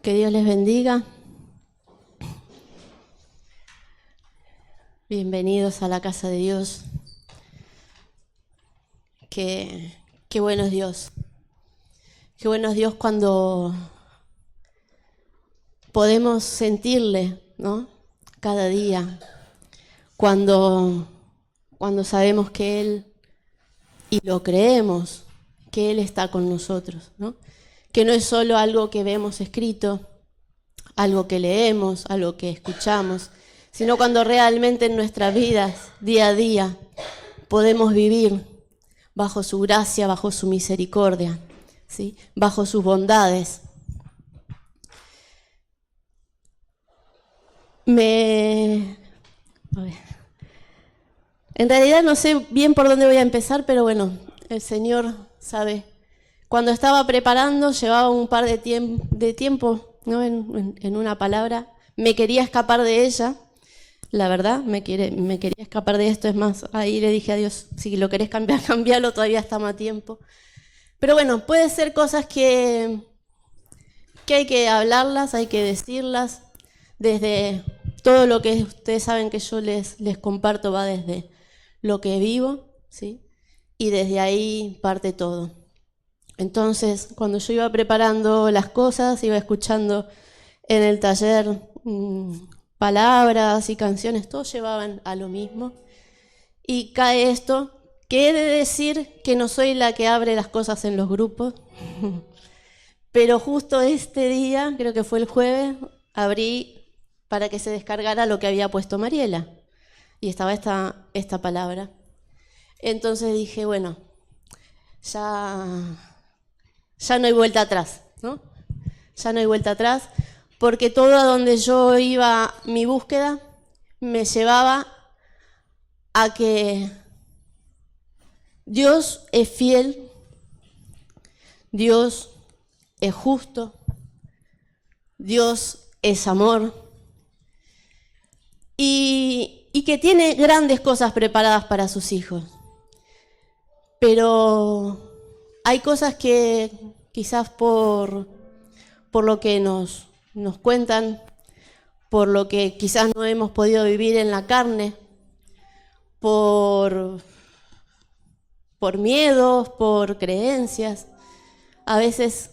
Que Dios les bendiga. Bienvenidos a la casa de Dios. Qué bueno es Dios. Qué bueno es Dios cuando podemos sentirle, ¿no? Cada día. Cuando sabemos que Él, y lo creemos, que Él está con nosotros, ¿no? Que no es solo algo que vemos escrito, algo que leemos, algo que escuchamos, sino cuando realmente en nuestras vidas, día a día, podemos vivir bajo su gracia, bajo su misericordia, ¿sí? Bajo sus bondades. En realidad no sé bien por dónde voy a empezar, pero bueno, el Señor sabe. Cuando estaba preparando, llevaba un par de tiempo, ¿no? en una palabra, me quería escapar de ella, la verdad, me quería escapar de esto. Es más, ahí le dije a Dios, si lo querés cambiar, cambialo, todavía estamos a tiempo. Pero bueno, puede ser cosas que hay que hablarlas, hay que decirlas, desde todo lo que ustedes saben que yo les comparto va desde lo que vivo, ¿sí? Y desde ahí parte todo. Entonces, cuando yo iba preparando las cosas, iba escuchando en el taller palabras y canciones, todos llevaban a lo mismo. Y cae esto, que he de decir que no soy la que abre las cosas en los grupos, pero justo este día, creo que fue el jueves, abrí para que se descargara lo que había puesto Mariela. Y estaba esta palabra. Entonces dije, bueno, ya no hay vuelta atrás, ¿no? Ya no hay vuelta atrás, porque todo a donde yo iba, mi búsqueda, me llevaba a que Dios es fiel, Dios es justo, Dios es amor, y que tiene grandes cosas preparadas para sus hijos. Pero hay cosas que quizás por lo que nos cuentan, por lo que quizás no hemos podido vivir en la carne, por miedos, por creencias. A veces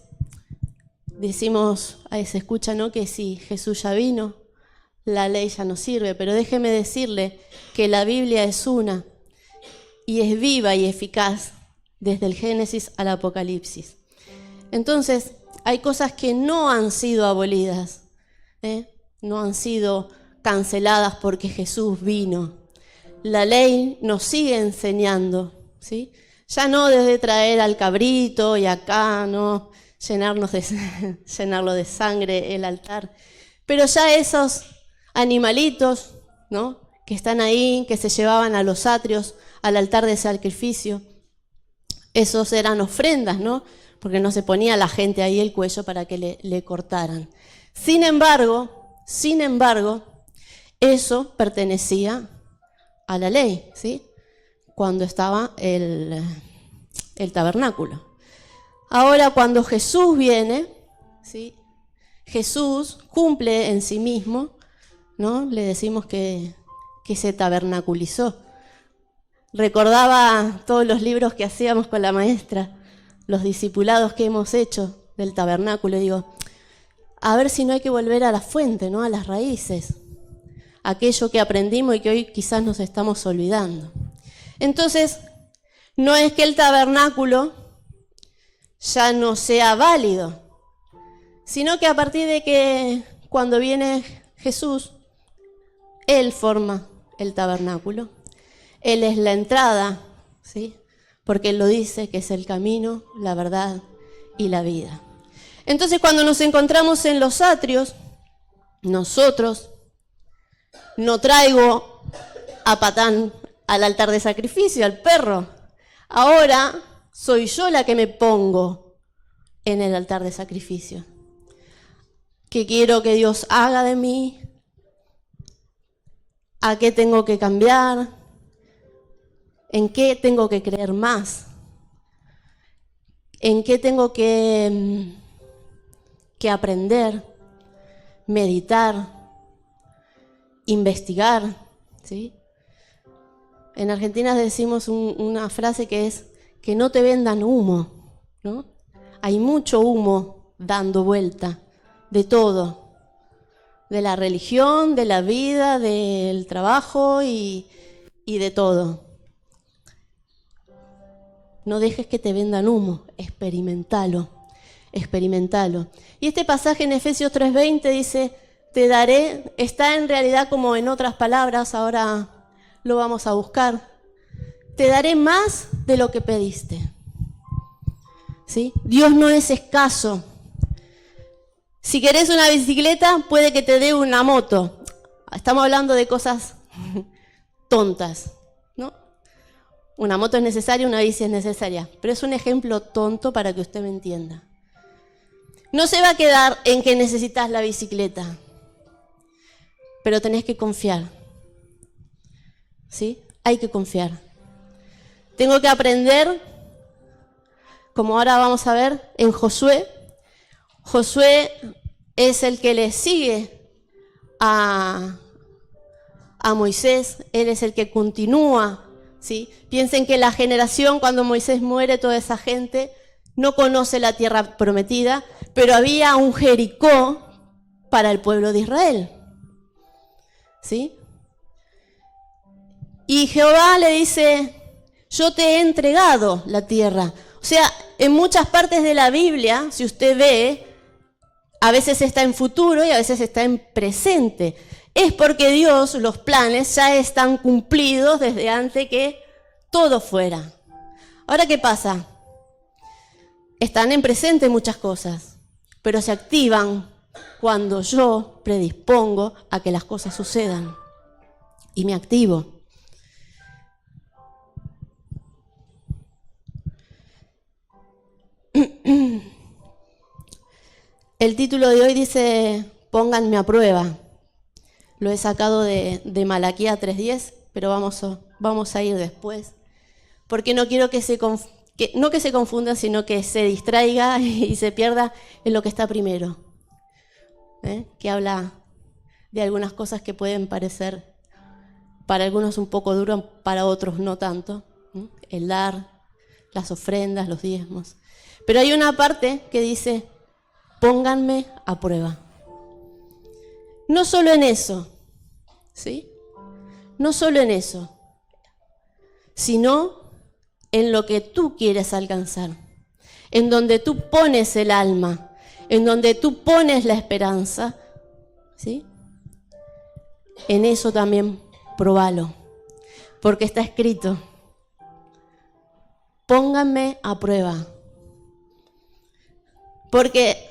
decimos, se escucha, ¿no?, que si Jesús ya vino, la ley ya no sirve, pero déjeme decirle que la Biblia es una y es viva y eficaz desde el Génesis al Apocalipsis. Entonces, hay cosas que no han sido abolidas, no han sido canceladas porque Jesús vino. La ley nos sigue enseñando, ¿sí? Ya no desde traer al cabrito y acá, ¿no?, llenarlo de sangre el altar, pero ya esos animalitos, ¿no?, que están ahí, que se llevaban a los atrios, al altar de sacrificio, esos eran ofrendas, ¿no?, porque no se ponía la gente ahí el cuello para que le cortaran. Sin embargo, eso pertenecía a la ley, ¿sí?, cuando estaba el tabernáculo. Ahora, cuando Jesús viene, ¿sí?, Jesús cumple en sí mismo, ¿no? Le decimos que se tabernaculizó. Recordaba todos los libros que hacíamos con la maestra, los discipulados que hemos hecho del tabernáculo, y digo, a ver si no hay que volver a la fuente, ¿no?, a las raíces, aquello que aprendimos y que hoy quizás nos estamos olvidando. Entonces, no es que el tabernáculo ya no sea válido, sino que a partir de que cuando viene Jesús, Él forma el tabernáculo. Él es la entrada, ¿sí?, porque Él lo dice, que es el camino, la verdad y la vida. Entonces, cuando nos encontramos en los atrios, nosotros, no traigo a Patán al altar de sacrificio, al perro. Ahora soy yo la que me pongo en el altar de sacrificio. ¿Qué quiero que Dios haga de mí? ¿A qué tengo que cambiar? ¿En qué tengo que creer más? ¿En qué tengo que aprender? meditar, investigar, ¿sí? En Argentina decimos una frase que es que no te vendan humo, ¿no? Hay mucho humo dando vuelta de todo, de la religión, de la vida, del trabajo y de todo. No dejes que te vendan humo, experimentalo. Y este pasaje en Efesios 3:20 dice, te daré, está en realidad como en otras palabras, ahora lo vamos a buscar. Te daré más de lo que pediste. ¿Sí? Dios no es escaso. Si querés una bicicleta, puede que te dé una moto. Estamos hablando de cosas tontas, ¿no? Una moto es necesaria, una bici es necesaria. Pero es un ejemplo tonto para que usted me entienda. No se va a quedar en que necesitas la bicicleta, pero tenés que confiar. ¿Sí? Hay que confiar. Tengo que aprender, como ahora vamos a ver, en Josué. Josué es el que le sigue a Moisés, él es el que continúa, ¿sí? Piensen que la generación, cuando Moisés muere, toda esa gente no conoce la tierra prometida, pero había un Jericó para el pueblo de Israel, ¿sí? Y Jehová le dice, yo te he entregado la tierra. O sea, en muchas partes de la Biblia, si usted ve, a veces está en futuro y a veces está en presente. Es porque Dios, los planes ya están cumplidos desde antes que todo fuera. Ahora, ¿qué pasa? Están en presente muchas cosas, pero se activan cuando yo predispongo a que las cosas sucedan y me activo. El título de hoy dice, pónganme a prueba. Lo he sacado de Malaquías 3:10, pero vamos a ir después. Porque no quiero que se confunda, sino que se distraiga y se pierda en lo que está primero. Que habla de algunas cosas que pueden parecer para algunos un poco duras, para otros no tanto. El dar, las ofrendas, los diezmos. Pero hay una parte que dice, pónganme a prueba. No solo en eso, ¿sí? No solo en eso, sino en lo que tú quieres alcanzar, en donde tú pones el alma, en donde tú pones la esperanza, ¿sí? En eso también probalo, porque está escrito, pónganme a prueba. Porque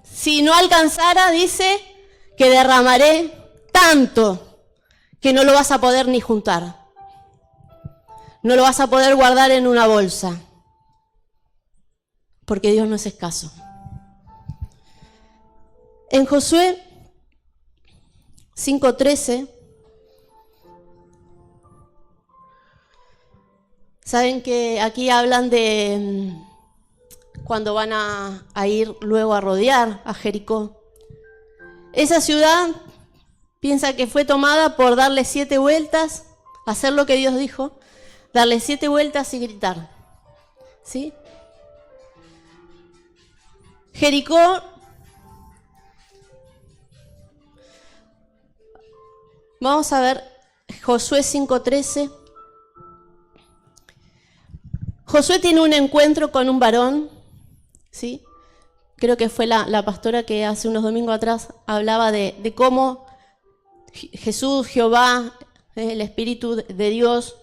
si no alcanzara, dice que derramaré tanto que no lo vas a poder ni juntar. No lo vas a poder guardar en una bolsa. Porque Dios no es escaso. En Josué 5:13, saben que aquí hablan de cuando van a ir luego a rodear a Jericó. Esa ciudad piensa que fue tomada por darle 7 vueltas, hacer lo que Dios dijo, darle 7 vueltas y gritar. ¿Sí? Jericó vamos a ver Josué 5:13. Josué tiene un encuentro con un varón, ¿sí? Creo que fue la pastora que hace unos domingos atrás hablaba de cómo Jesús, Jehová, el Espíritu de Dios,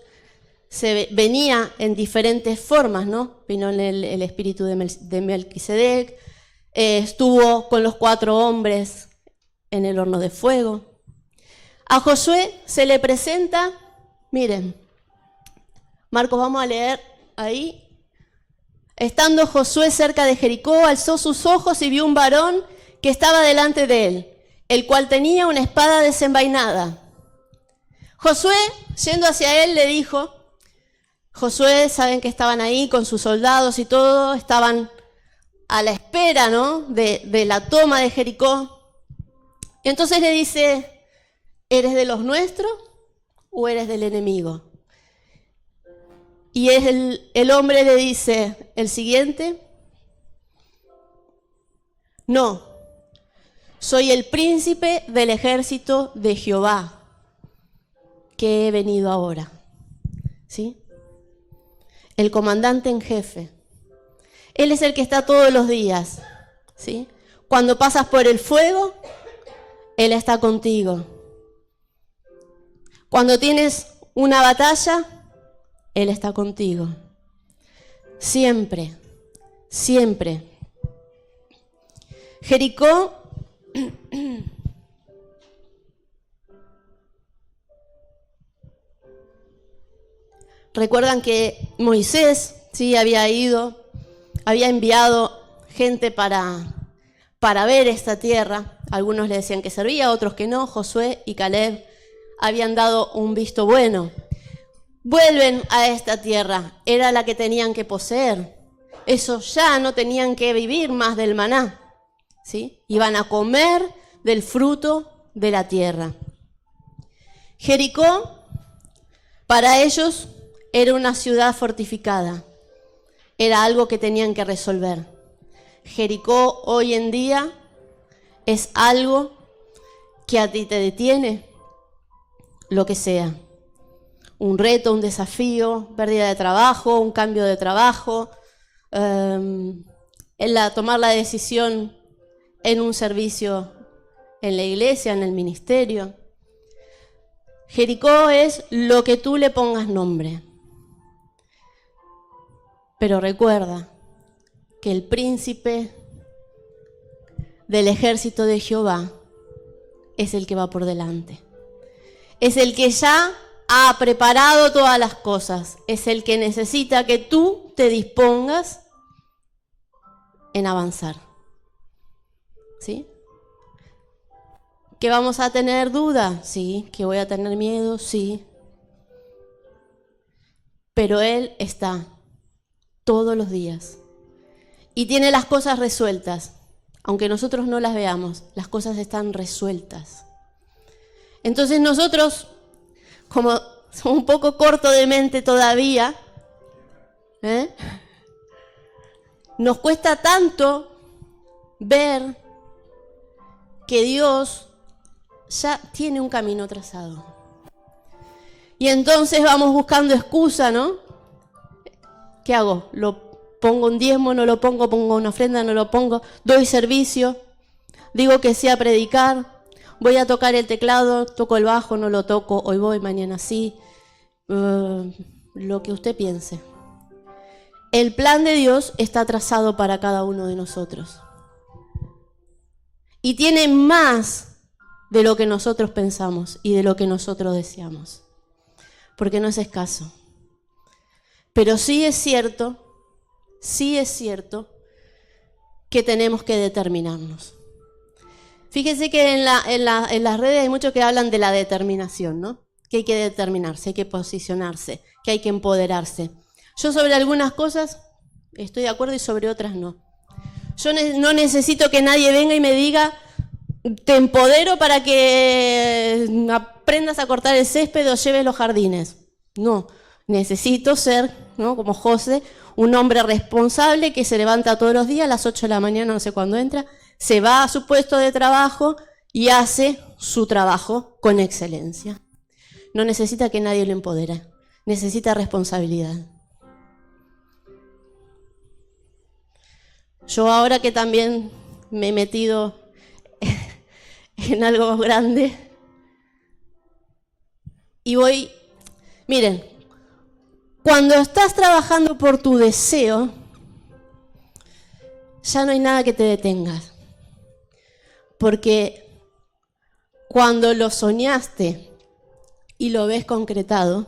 venía en diferentes formas, ¿no? Vino el espíritu de Melquisedec, estuvo con los 4 hombres en el horno de fuego. A Josué se le presenta, miren, Marcos, vamos a leer ahí. Estando Josué cerca de Jericó, alzó sus ojos y vio un varón que estaba delante de él, el cual tenía una espada desenvainada. Josué, yendo hacia él, le dijo, Josué, saben que estaban ahí con sus soldados y todo, estaban a la espera, ¿no?, de la toma de Jericó. Entonces le dice, ¿eres de los nuestros o eres del enemigo? Y el hombre le dice, el siguiente, no, soy el príncipe del ejército de Jehová, que he venido ahora. ¿Sí? El comandante en jefe. Él es el que está todos los días. ¿Sí? Cuando pasas por el fuego, Él está contigo. Cuando tienes una batalla, Él está contigo. Siempre, siempre. Jericó recuerdan que Moisés sí había enviado gente para ver esta tierra. Algunos le decían que servía, otros que no. Josué y Caleb habían dado un visto bueno. Vuelven a esta tierra, era la que tenían que poseer. Eso ya no tenían que vivir más del maná, ¿sí? Iban a comer del fruto de la tierra. Jericó, para ellos, era una ciudad fortificada. Era algo que tenían que resolver. Jericó hoy en día es algo que a ti te detiene, lo que sea. Un reto, un desafío, pérdida de trabajo, un cambio de trabajo, tomar la decisión en un servicio en la iglesia, en el ministerio. Jericó es lo que tú le pongas nombre. Pero recuerda que el príncipe del ejército de Jehová es el que va por delante. Es el que ya ha preparado todas las cosas. Es el que necesita que tú te dispongas en avanzar. ¿Sí? ¿Que vamos a tener duda? Sí. ¿Que voy a tener miedo? Sí. Pero Él está todos los días y tiene las cosas resueltas. Aunque nosotros no las veamos, las cosas están resueltas. Entonces nosotros, como somos un poco corto de mente todavía, nos cuesta tanto ver que Dios ya tiene un camino trazado. Y entonces vamos buscando excusa, ¿no? ¿Qué hago? ¿Lo pongo un diezmo? ¿No lo pongo? ¿Pongo una ofrenda? ¿No lo pongo? ¿Doy servicio? ¿Digo que sí a predicar? ¿Voy a tocar el teclado? ¿Toco el bajo? ¿No lo toco? Hoy voy, mañana sí. Lo que usted piense. El plan de Dios está trazado para cada uno de nosotros. Y tiene más de lo que nosotros pensamos y de lo que nosotros deseamos. Porque no es escaso. Pero sí es cierto que tenemos que determinarnos. Fíjense que en las redes hay muchos que hablan de la determinación, ¿no? Que hay que determinarse, hay que posicionarse, que hay que empoderarse. Yo sobre algunas cosas estoy de acuerdo y sobre otras no. Yo no necesito que nadie venga y me diga, te empodero para que aprendas a cortar el césped o lleves los jardines. No, necesito ser, ¿no? Como José, un hombre responsable que se levanta todos los días a las 8 de la mañana, no sé cuándo entra, se va a su puesto de trabajo y hace su trabajo con excelencia. No necesita que nadie lo empodere, necesita responsabilidad. Yo ahora que también me he metido en algo grande y voy, miren, cuando estás trabajando por tu deseo, ya no hay nada que te detenga. Porque cuando lo soñaste y lo ves concretado,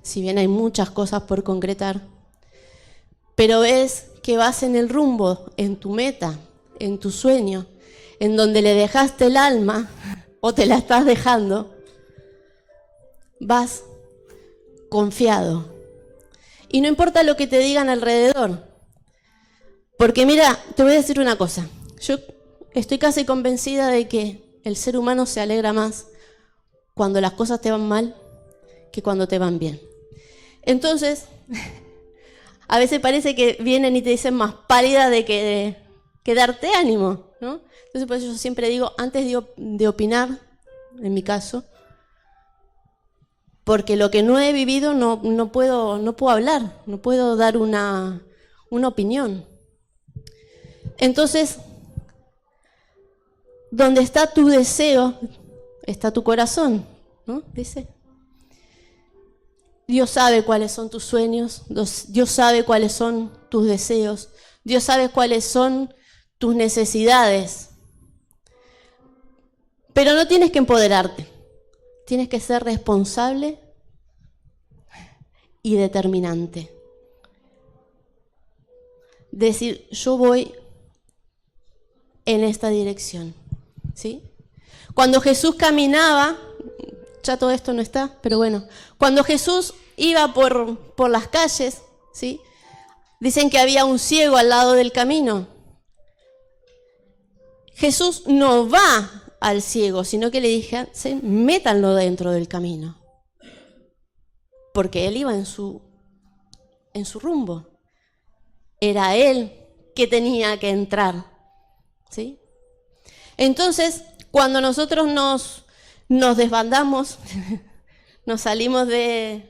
si bien hay muchas cosas por concretar, pero ves que vas en el rumbo, en tu meta, en tu sueño, en donde le dejaste el alma o te la estás dejando, vas confiado. Y no importa lo que te digan alrededor. Porque mira, te voy a decir una cosa. Yo estoy casi convencida de que el ser humano se alegra más cuando las cosas te van mal que cuando te van bien. Entonces, a veces parece que vienen y te dicen más pálida de que darte ánimo, ¿no? Entonces por eso yo siempre digo, antes de opinar, en mi caso, porque lo que no he vivido no puedo hablar, no puedo dar una opinión. Entonces, donde está tu deseo, está tu corazón, ¿no? Dice. Dios sabe cuáles son tus sueños, Dios sabe cuáles son tus deseos, Dios sabe cuáles son tus necesidades. Pero no tienes que empoderarte, tienes que ser responsable y determinante. Decir, yo voy en esta dirección, ¿sí? Cuando Jesús caminaba, ya todo esto no está, pero bueno, cuando Jesús iba por las calles, ¿sí? Dicen que había un ciego al lado del camino. Jesús no va al ciego, sino que le dije, métanlo dentro del camino. Porque él iba en su rumbo. Era él que tenía que entrar, ¿sí? Entonces, cuando nosotros nos desbandamos, nos salimos de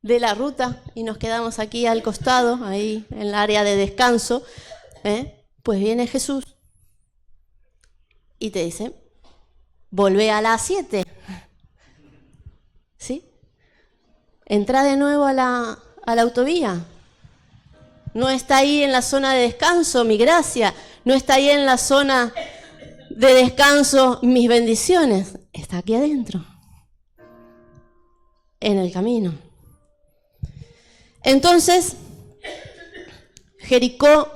la ruta y nos quedamos aquí al costado, ahí en el área de descanso, pues viene Jesús y te dice, volvé a las 7, ¿sí? Entra de nuevo a la autovía. No está ahí en la zona de descanso mi gracia, no está ahí en la zona de descanso mis bendiciones, está aquí adentro, en el camino. Entonces, Jericó,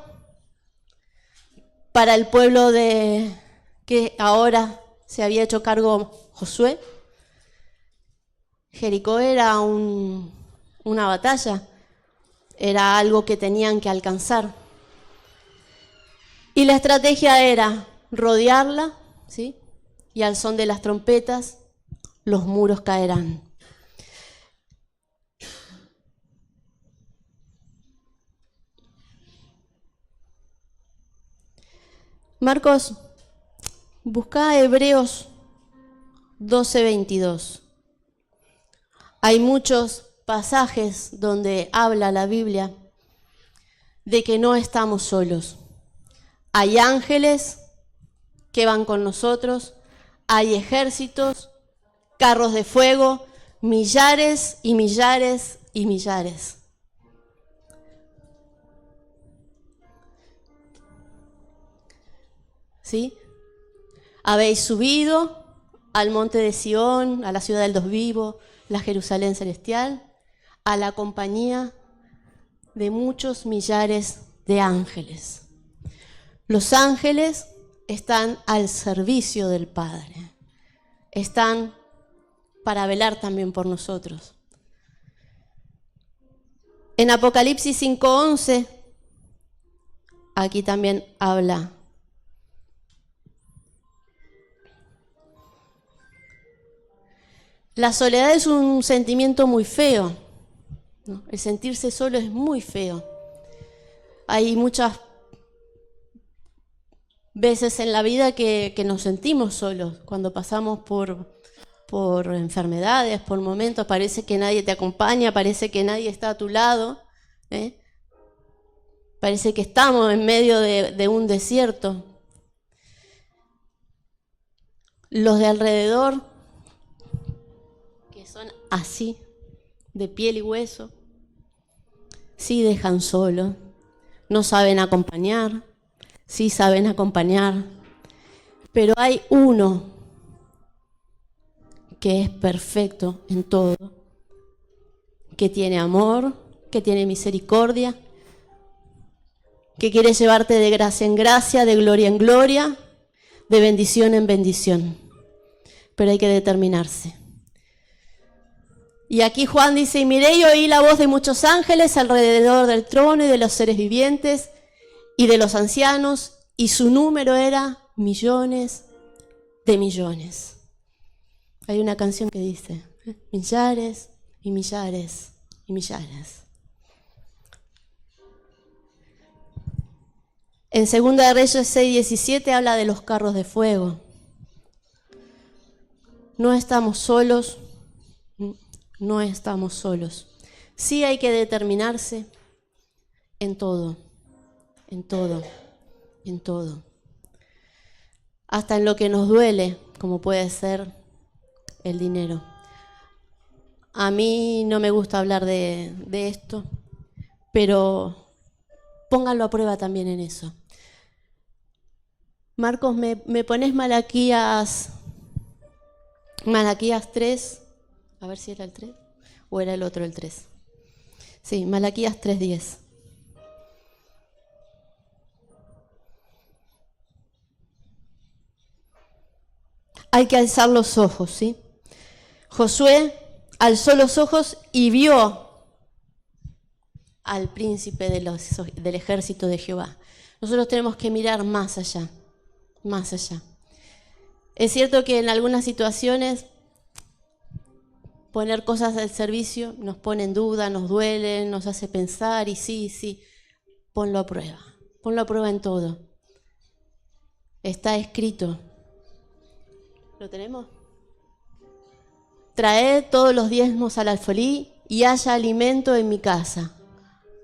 para el pueblo que ahora se había hecho cargo Josué, Jericó era una batalla, era algo que tenían que alcanzar. Y la estrategia era rodearla, ¿sí? Y al son de las trompetas, los muros caerán. Marcos, busca Hebreos 12:22. Hay muchos pasajes donde habla la Biblia de que no estamos solos. Hay ángeles que van con nosotros, hay ejércitos, carros de fuego, millares y millares y millares. ¿Sí? Habéis subido al monte de Sión, a la ciudad del Dios vivo, la Jerusalén celestial, a la compañía de muchos millares de ángeles. Los ángeles están al servicio del Padre, están para velar también por nosotros. En Apocalipsis 5:11, aquí también habla. La soledad es un sentimiento muy feo, ¿no? El sentirse solo es muy feo. Hay muchas veces en la vida que nos sentimos solos, cuando pasamos por enfermedades, por momentos, parece que nadie te acompaña, parece que nadie está a tu lado, parece que estamos en medio de un desierto. Los de alrededor, que son así, de piel y hueso, sí dejan solo, no saben acompañar, sí saben acompañar, pero hay uno que es perfecto en todo, que tiene amor, que tiene misericordia, que quiere llevarte de gracia en gracia, de gloria en gloria, de bendición en bendición, pero hay que determinarse. Y aquí Juan dice, y miré y oí la voz de muchos ángeles alrededor del trono y de los seres vivientes y de los ancianos, y su número era millones de millones. Hay una canción que dice, millares y millares y millares. En 2 de Reyes 6:17 habla de los carros de fuego. No estamos solos, no estamos solos. Sí hay que determinarse en todo, en todo, en todo. Hasta en lo que nos duele, como puede ser el dinero. A mí no me gusta hablar de esto, pero pónganlo a prueba también en eso. Marcos, ¿me pones Malaquías 3? A ver si era el 3 o era el otro el 3. Sí, Malaquías 3:10. Hay que alzar los ojos, ¿sí? Josué alzó los ojos y vio al príncipe del ejército de Jehová. Nosotros tenemos que mirar más allá, más allá. Es cierto que en algunas situaciones poner cosas al servicio nos pone en duda, nos duele, nos hace pensar y sí, ponlo a prueba en todo. Está escrito. ¿Lo tenemos? Traed todos los diezmos al alfolí y haya alimento en mi casa.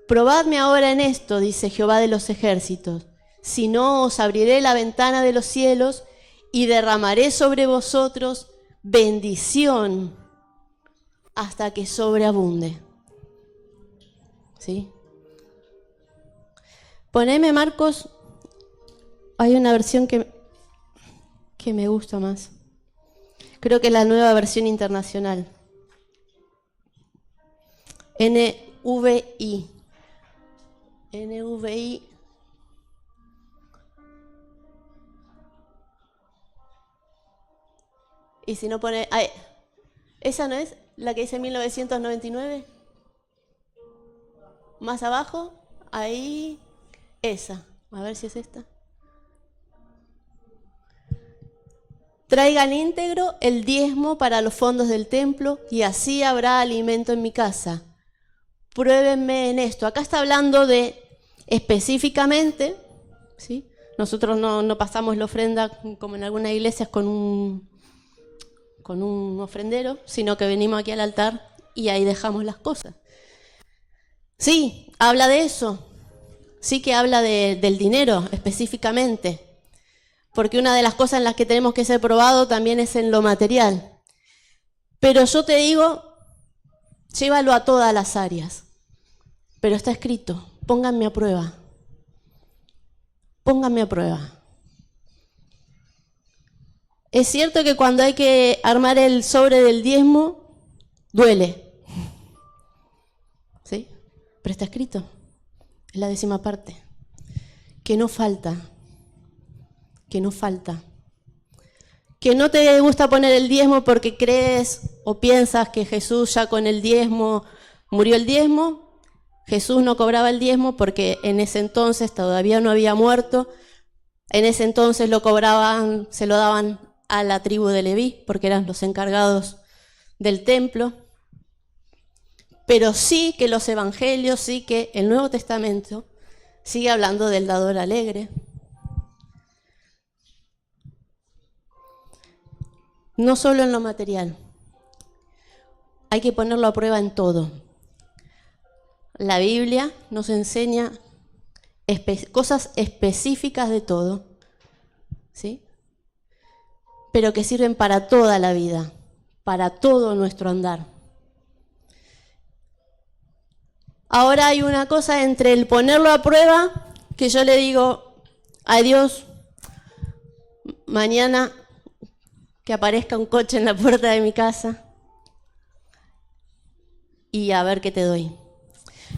Probadme ahora en esto, dice Jehová de los ejércitos. Si no, os abriré la ventana de los cielos y derramaré sobre vosotros bendición hasta que sobreabunde. ¿Sí? Poneme, Marcos, hay una versión que me gusta más. Creo que es la nueva versión internacional. NVI. Y si no pone... ¿Esa no es la que dice 1999? Más abajo, ahí, esa. A ver si es esta. Traigan íntegro el diezmo para los fondos del templo y así habrá alimento en mi casa. Pruébenme en esto. Acá está hablando de específicamente, ¿sí? Nosotros no pasamos la ofrenda como en algunas iglesias con un ofrendero, sino que venimos aquí al altar y ahí dejamos las cosas. Sí, habla de eso. Sí que habla del dinero específicamente. Porque una de las cosas en las que tenemos que ser probados también es en lo material. Pero yo te digo, llévalo a todas las áreas. Pero está escrito, pónganme a prueba. Pónganme a prueba. Es cierto que cuando hay que armar el sobre del diezmo, duele. ¿Sí? Pero está escrito, es la 10ª parte. Que no falta. Que no falta. Que no te gusta poner el diezmo porque crees o piensas que Jesús ya con el diezmo murió el diezmo. Jesús no cobraba el diezmo porque en ese entonces todavía no había muerto. En ese entonces lo cobraban, se lo daban a la tribu de Leví porque eran los encargados del templo. Pero sí que los evangelios, sí que el Nuevo Testamento sigue hablando del dador alegre. No solo en lo material, hay que ponerlo a prueba en todo. La Biblia nos enseña cosas específicas de todo, ¿sí? Pero que sirven para toda la vida, para todo nuestro andar. Ahora hay una cosa entre el ponerlo a prueba, que yo le digo a Dios, mañana que aparezca un coche en la puerta de mi casa y a ver qué te doy.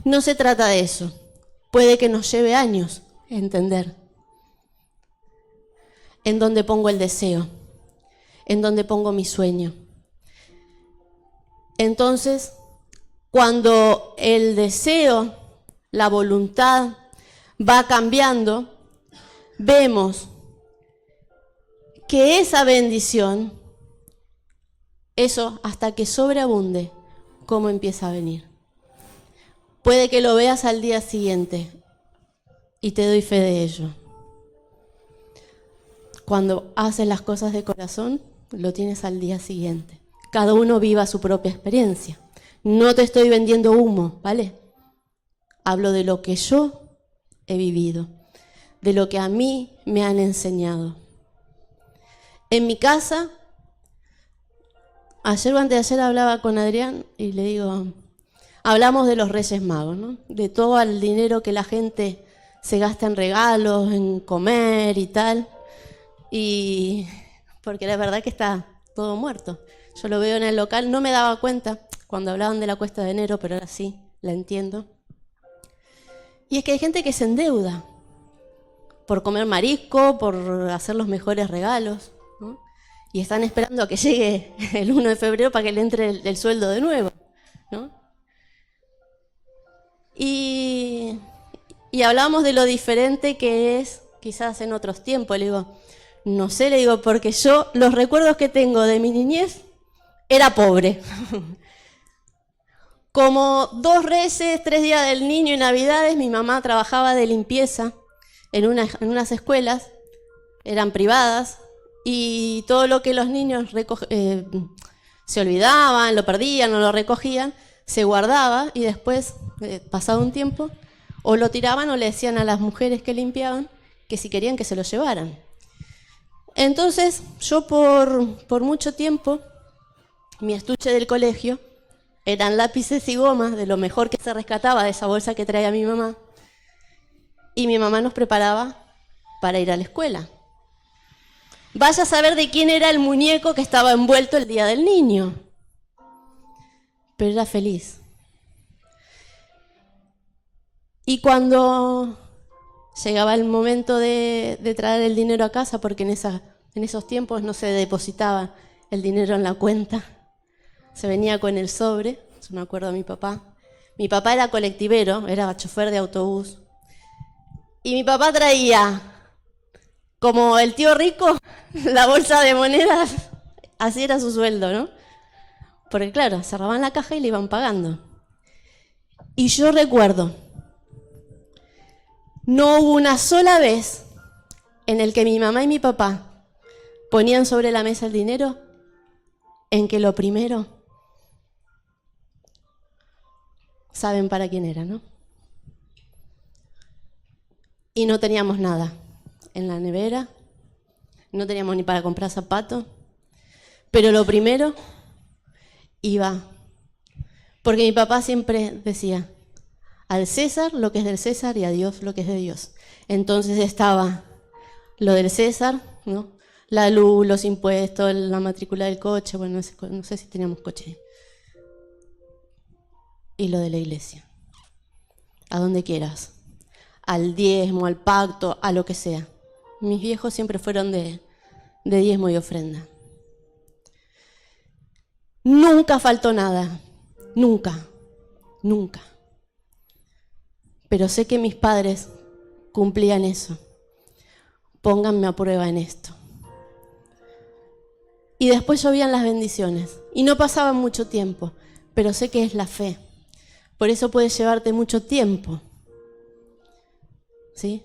No se trata de eso. Puede que nos lleve años entender en dónde pongo el deseo, en dónde pongo mi sueño. Entonces, cuando el deseo, la voluntad va cambiando, vemos que esa bendición, eso hasta que sobreabunde, ¿cómo empieza a venir? Puede que lo veas al día siguiente y te doy fe de ello. Cuando haces las cosas de corazón, lo tienes al día siguiente. Cada uno viva su propia experiencia. No te estoy vendiendo humo, ¿vale? Hablo de lo que yo he vivido, de lo que a mí me han enseñado. En mi casa, ayer o antes de ayer hablaba con Adrián y le digo, hablamos de los Reyes Magos, ¿no? De todo el dinero que la gente se gasta en regalos, en comer y tal. Y porque la verdad que está todo muerto. Yo lo veo en el local, no me daba cuenta cuando hablaban de la cuesta de enero, pero ahora sí, la entiendo. Y es que hay gente que se endeuda por comer marisco, por hacer los mejores regalos, ¿no? Y están esperando a que llegue el 1 de febrero para que le entre el sueldo de nuevo, ¿no? Y hablábamos de lo diferente que es quizás en otros tiempos. Le digo, no sé, le digo, porque yo los recuerdos que tengo de mi niñez era pobre. Como 2 Reyes, 3 días del niño y Navidades, mi mamá trabajaba de limpieza en unas escuelas, eran privadas, y todo lo que los niños se olvidaban, lo perdían o lo recogían, se guardaba y después, pasado un tiempo, o lo tiraban o le decían a las mujeres que limpiaban que si querían que se lo llevaran. Entonces, yo por mucho tiempo, mi estuche del colegio eran lápices y gomas de lo mejor que se rescataba de esa bolsa que traía mi mamá. Y mi mamá nos preparaba para ir a la escuela. Vaya a saber de quién era el muñeco que estaba envuelto el día del niño. Pero era feliz. Y cuando llegaba el momento de traer el dinero a casa, porque en esos tiempos no se depositaba el dinero en la cuenta, se venía con el sobre, yo me acuerdo de mi papá. Mi papá era colectivero, era chofer de autobús. Y mi papá traía, como el tío rico, la bolsa de monedas, así era su sueldo, ¿no? Porque claro, cerraban la caja y le iban pagando. Y yo recuerdo, no hubo una sola vez en el que mi mamá y mi papá ponían sobre la mesa el dinero en que lo primero, saben para quién era, ¿no? Y no teníamos nada en la nevera, no teníamos ni para comprar zapatos, pero lo primero iba, porque mi papá siempre decía, al César lo que es del César y a Dios lo que es de Dios. Entonces estaba lo del César, ¿no? La luz, los impuestos, la matrícula del coche, bueno, no sé si teníamos coche. Y lo de la iglesia, a donde quieras, al diezmo, al pacto, a lo que sea. Mis viejos siempre fueron de diezmo y ofrenda. Nunca faltó nada, nunca, nunca. Pero sé que mis padres cumplían eso. Pónganme a prueba en esto. Y después llovían las bendiciones. Y no pasaba mucho tiempo, pero sé que es la fe. Por eso puede llevarte mucho tiempo. ¿Sí?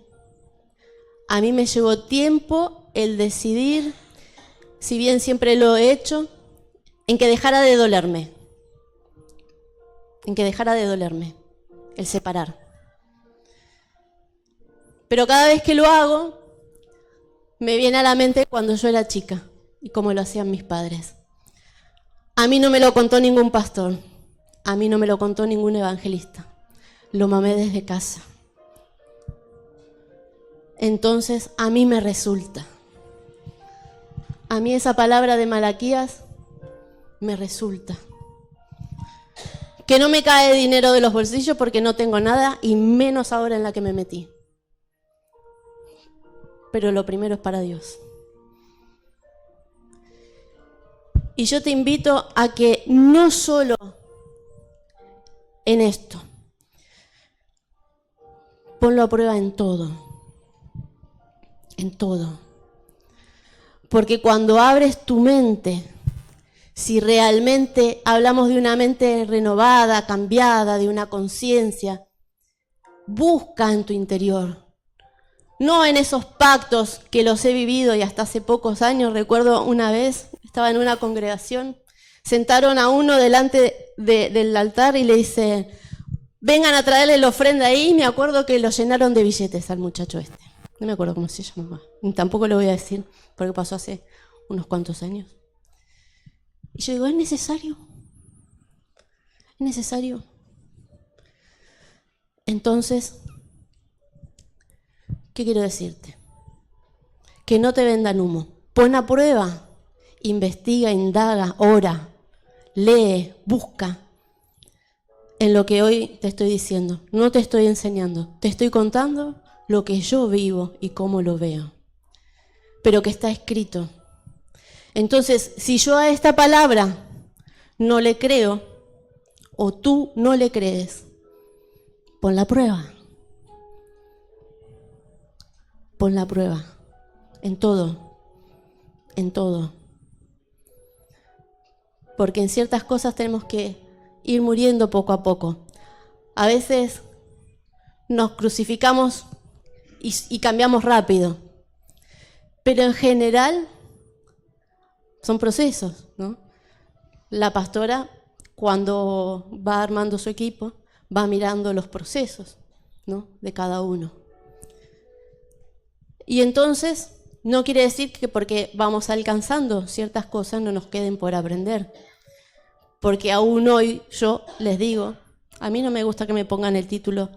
A mí me llevó tiempo el decidir, si bien siempre lo he hecho, en que dejara de dolerme. En que dejara de dolerme. El separar. Pero cada vez que lo hago, me viene a la mente cuando yo era chica y cómo lo hacían mis padres. A mí no me lo contó ningún pastor, a mí no me lo contó ningún evangelista. Lo mamé desde casa. Entonces, a mí me resulta. A mí esa palabra de Malaquías me resulta. Que no me cae dinero de los bolsillos porque no tengo nada y menos ahora en la que me metí. Pero lo primero es para Dios. Y yo te invito a que no solo en esto, ponlo a prueba en todo, Porque cuando abres tu mente, si realmente hablamos de una mente renovada, cambiada, de una conciencia, busca en tu interior. No en esos pactos que los he vivido y hasta hace pocos años. Recuerdo una vez, estaba en una congregación, sentaron a uno delante del altar y le dice, vengan a traerle la ofrenda ahí. Me acuerdo que lo llenaron de billetes al muchacho este. No me acuerdo cómo se llamaba. Tampoco lo voy a decir porque pasó hace unos cuantos años. Y yo digo, ¿es necesario? ¿Es necesario? Entonces, ¿qué quiero decirte? Que no te vendan humo. Pon a prueba, investiga, indaga, ora, lee, busca en lo que hoy te estoy diciendo. No te estoy enseñando, te estoy contando lo que yo vivo y cómo lo veo, pero que está escrito. Entonces, si yo a esta palabra no le creo, o tú no le crees, pon la prueba. Pon la prueba. En todo. En todo. Porque en ciertas cosas tenemos que ir muriendo poco a poco. A veces nos crucificamos y cambiamos rápido. Pero en general son procesos, ¿no? La pastora, cuando va armando su equipo, va mirando los procesos, ¿no?, de cada uno. Y entonces, no quiere decir que porque vamos alcanzando ciertas cosas no nos queden por aprender. Porque aún hoy yo les digo, a mí no me gusta que me pongan el título,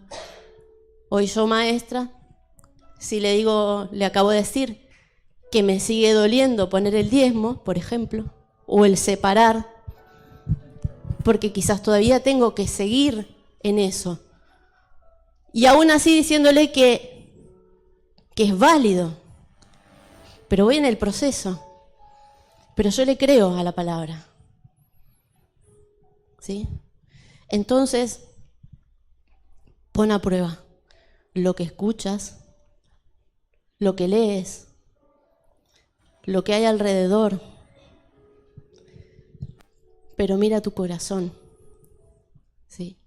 hoy yo maestra, si le digo, le acabo de decir que me sigue doliendo poner el diezmo, por ejemplo, o el separar, porque quizás todavía tengo que seguir en eso. Y aún así diciéndole que es válido, pero voy en el proceso. Pero yo le creo a la palabra. ¿Sí? Entonces, pon a prueba lo que escuchas, lo que lees, lo que hay alrededor. Pero mira tu corazón. ¿Sí?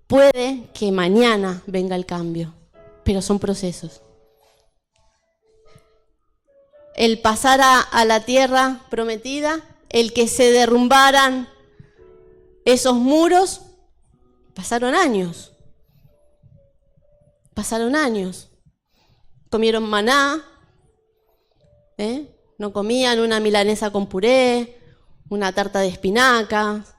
Puede que mañana venga el cambio, pero son procesos. El pasar a la tierra prometida, el que se derrumbaran esos muros, pasaron años. Pasaron años. Comieron maná, no comían una milanesa con puré, una tarta de espinacas,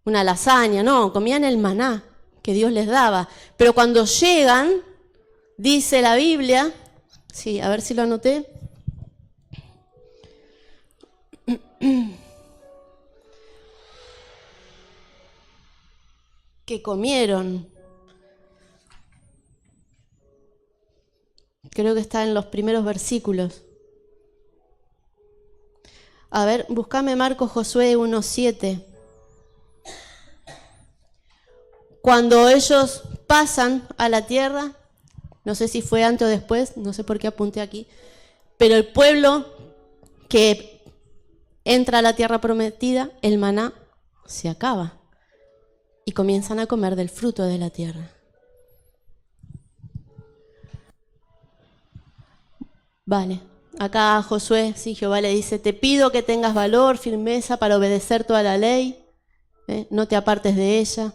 una lasaña, no, comían el maná que Dios les daba. Pero cuando llegan, dice la Biblia, sí, a ver si lo anoté, que comieron. Creo que está en los primeros versículos. A ver, buscame Marcos, Josué 1:7. Cuando ellos pasan a la tierra, no sé si fue antes o después, no sé por qué apunté aquí, pero el pueblo que entra a la tierra prometida, el maná se acaba y comienzan a comer del fruto de la tierra. Vale, acá Josué, sí, Jehová le dice, te pido que tengas valor, firmeza para obedecer toda la ley, no te apartes de ella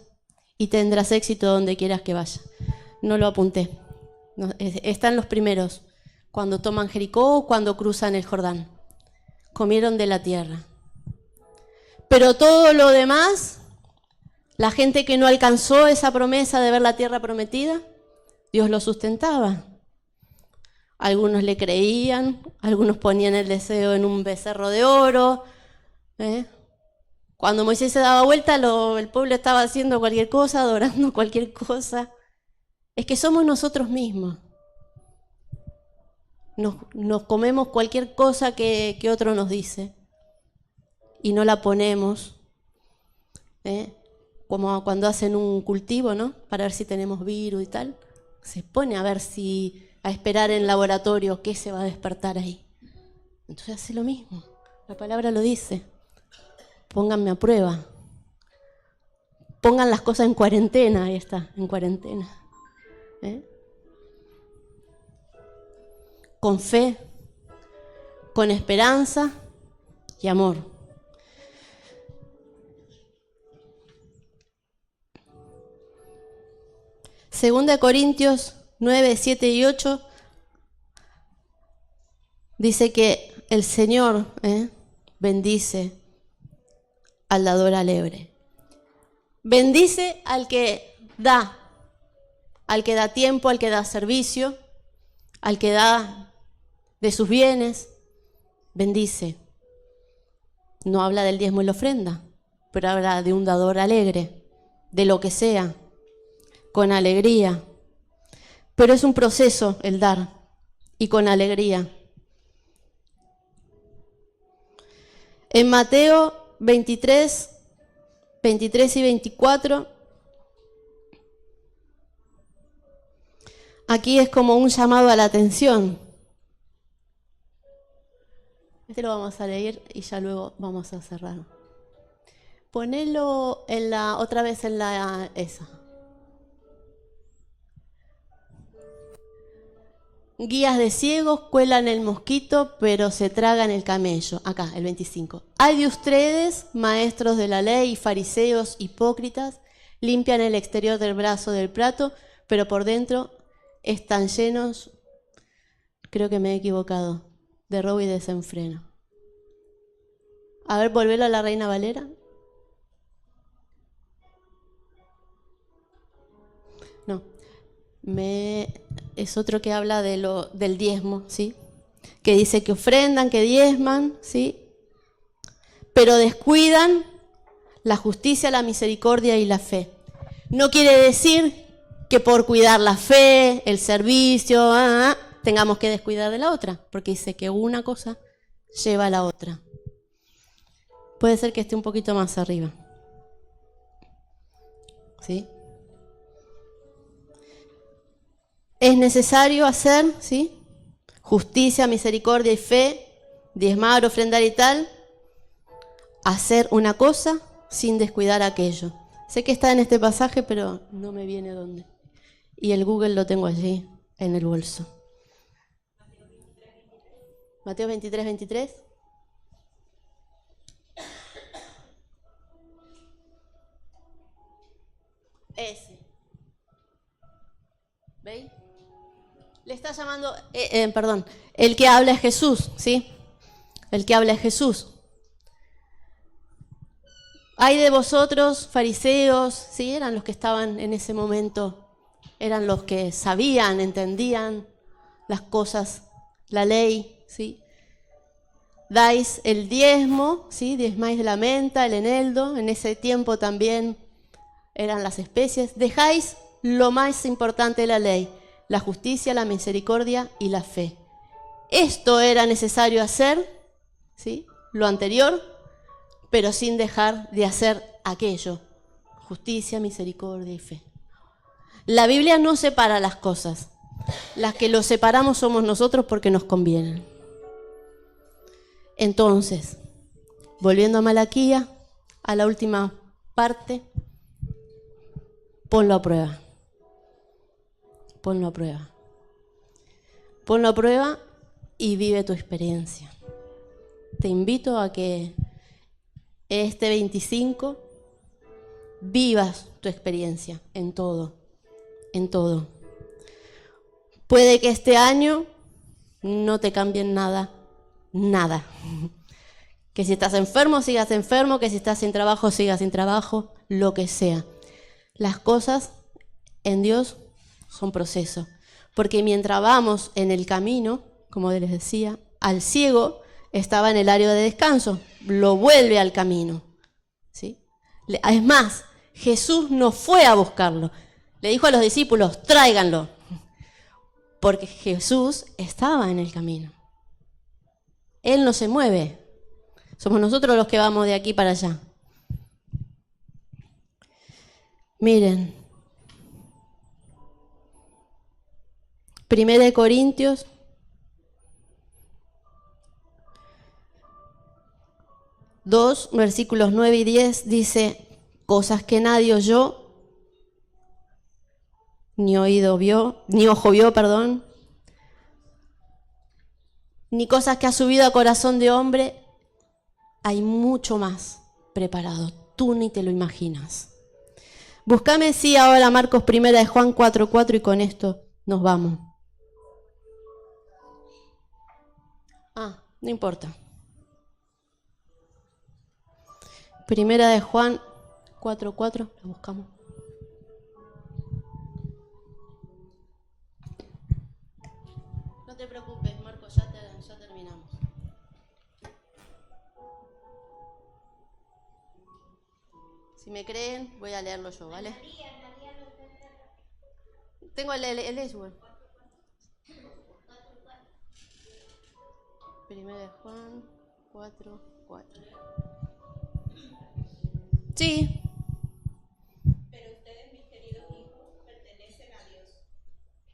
y tendrás éxito donde quieras que vaya. No lo apunté, no, están los primeros, cuando toman Jericó o cuando cruzan el Jordán. Comieron de la tierra. Pero todo lo demás, la gente que no alcanzó esa promesa de ver la tierra prometida, Dios lo sustentaba. Algunos le creían, algunos ponían el deseo en un becerro de oro. Cuando Moisés se daba vuelta, el pueblo estaba haciendo cualquier cosa, adorando cualquier cosa. Es que somos nosotros mismos. Nos comemos cualquier cosa que otro nos dice y no la ponemos, como cuando hacen un cultivo, ¿no?, para ver si tenemos virus y tal, se pone a ver si, a esperar en laboratorio qué se va a despertar ahí, Entonces hace lo mismo. La palabra lo dice. Pónganme a prueba. Pongan las cosas en cuarentena. Ahí está, en cuarentena. Con fe, con esperanza y amor. Segunda de Corintios 9, 7 y 8 dice que el Señor bendice al dador alegre. Bendice al que da tiempo, al que da servicio, al que da de sus bienes. Bendice. No habla del diezmo y la ofrenda, pero habla de un dador alegre, de lo que sea, con alegría. Pero es un proceso el dar, y con alegría. En Mateo 23, 23 y 24, aquí es como un llamado a la atención. Este lo vamos a leer y ya luego vamos a cerrar. Ponelo otra vez en esa. Guías de ciegos cuelan el mosquito, pero se tragan el camello. Acá, el 25. Hay de ustedes, maestros de la ley y fariseos hipócritas, limpian el exterior del brazo del plato, pero por dentro están llenos, creo que me he equivocado, de robo y desenfreno. A ver, volvelo a la Reina Valera. No. Es otro que habla del diezmo, ¿sí? Que dice que ofrendan, que diezman, ¿sí? Pero descuidan la justicia, la misericordia y la fe. No quiere decir que por cuidar la fe, el servicio, tengamos que descuidar de la otra, porque dice que una cosa lleva a la otra. Puede ser que esté un poquito más arriba, ¿sí? Es necesario hacer, ¿sí? Justicia, misericordia y fe, diezmar, ofrendar y tal, hacer una cosa sin descuidar aquello. Sé que está en este pasaje, pero no me viene dónde. Y el Google lo tengo allí, en el bolso. Mateo 23, 23. Ese. ¿Veis? Le está llamando, perdón, el que habla es Jesús, ¿sí? El que habla es Jesús. Hay de vosotros, fariseos, ¿sí? Eran los que estaban en ese momento, eran los que sabían, entendían las cosas, la ley, ¿sí? Dais el diezmo, ¿sí? Diezmáis de la menta, el eneldo, en ese tiempo también eran las especies. Dejáis lo más importante de la ley, la justicia, la misericordia y la fe. Esto era necesario hacer, ¿sí? Lo anterior, pero sin dejar de hacer aquello. Justicia, misericordia y fe. La Biblia no separa las cosas. Las que lo separamos somos nosotros porque nos convienen. Entonces, volviendo a Malaquía, a la última parte, ponlo a prueba. Ponlo a prueba. Ponlo a prueba y vive tu experiencia. Te invito a que este 25 vivas tu experiencia en todo, en todo. Puede que este año no te cambien nada, nada. Que si estás enfermo, sigas enfermo, que si estás sin trabajo, sigas sin trabajo, lo que sea. Las cosas en Dios son procesos, porque mientras vamos en el camino, como les decía, al ciego estaba en el área de descanso, lo vuelve al camino, ¿sí? Es más, Jesús no fue a buscarlo, le dijo a los discípulos, tráiganlo, porque Jesús estaba en el camino. Él no se mueve, somos nosotros los que vamos de aquí para allá. Miren, 1 Corintios 2, versículos 9 y 10, dice, cosas que nadie oyó, ni oído vio, ni ojo vio, perdón, ni cosas que ha subido a corazón de hombre, hay mucho más preparado. Tú ni te lo imaginas. Búscame, sí, ahora Marcos 1 de Juan 4:4 y con esto nos vamos. No importa. 1 de Juan 4:4, la buscamos. No te preocupes, Marcos, ya terminamos. Si me creen, voy a leerlo yo, ¿vale? Tengo el Eswell. 1 de Juan 4:4. Sí. Pero ustedes, mis queridos hijos, pertenecen a Dios.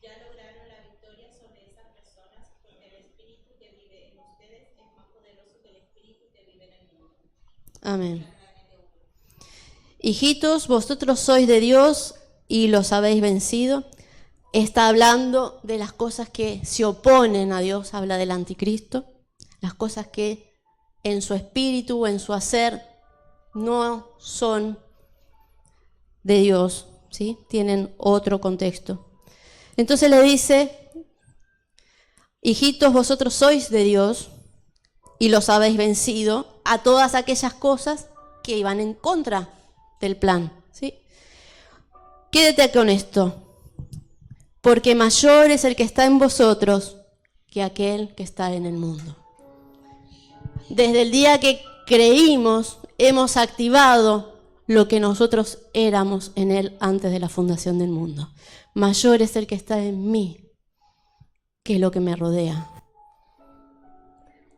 Ya lograron la victoria sobre esas personas, porque el Espíritu que vive en ustedes es más poderoso que el Espíritu que vive en el mundo. Amén. Hijitos, vosotros sois de Dios y los habéis vencido. Está hablando de las cosas que se oponen a Dios, habla del anticristo, las cosas que en su espíritu o en su hacer no son de Dios, ¿sí? Tienen otro contexto. Entonces le dice, hijitos, vosotros sois de Dios y los habéis vencido a todas aquellas cosas que iban en contra del plan, ¿sí? Quédate con esto. Porque mayor es el que está en vosotros que aquel que está en el mundo. Desde el día que creímos, hemos activado lo que nosotros éramos en Él antes de la fundación del mundo. Mayor es el que está en mí que lo que me rodea,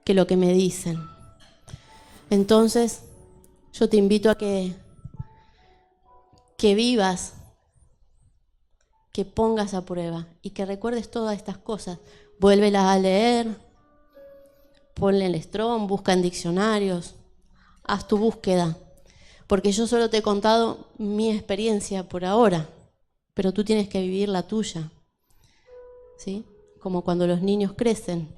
que lo que me dicen. Entonces, yo te invito a que vivas, que pongas a prueba y que recuerdes todas estas cosas. Vuélvelas a leer, ponle el Strong, busca en diccionarios, haz tu búsqueda. Porque yo solo te he contado mi experiencia por ahora, pero tú tienes que vivir la tuya, ¿sí? Como cuando los niños crecen.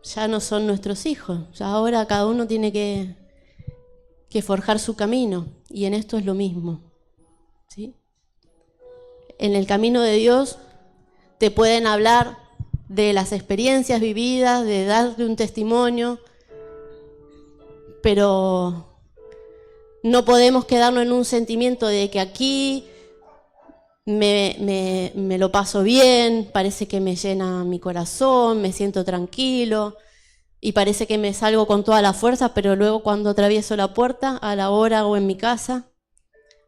Ya no son nuestros hijos, ya ahora cada uno tiene que forjar su camino, y en esto es lo mismo, ¿sí? En el camino de Dios te pueden hablar de las experiencias vividas, de darte un testimonio, pero no podemos quedarnos en un sentimiento de que aquí me lo paso bien, parece que me llena mi corazón, me siento tranquilo y parece que me salgo con toda la fuerza, pero luego cuando atravieso la puerta, a la hora o en mi casa,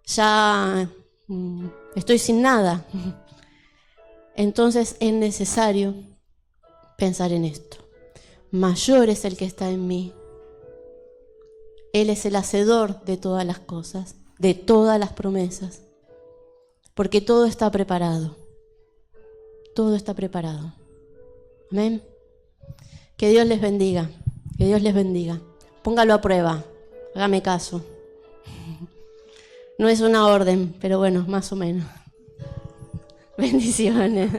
ya estoy sin nada. Entonces es necesario pensar en esto. Mayor es el que está en mí. Él es el hacedor de todas las cosas, de todas las promesas, porque todo está preparado. Todo está preparado. Amén. Que Dios les bendiga. Que Dios les bendiga. Póngalo a prueba. Hágame caso. No es una orden, pero bueno, más o menos. Bendiciones.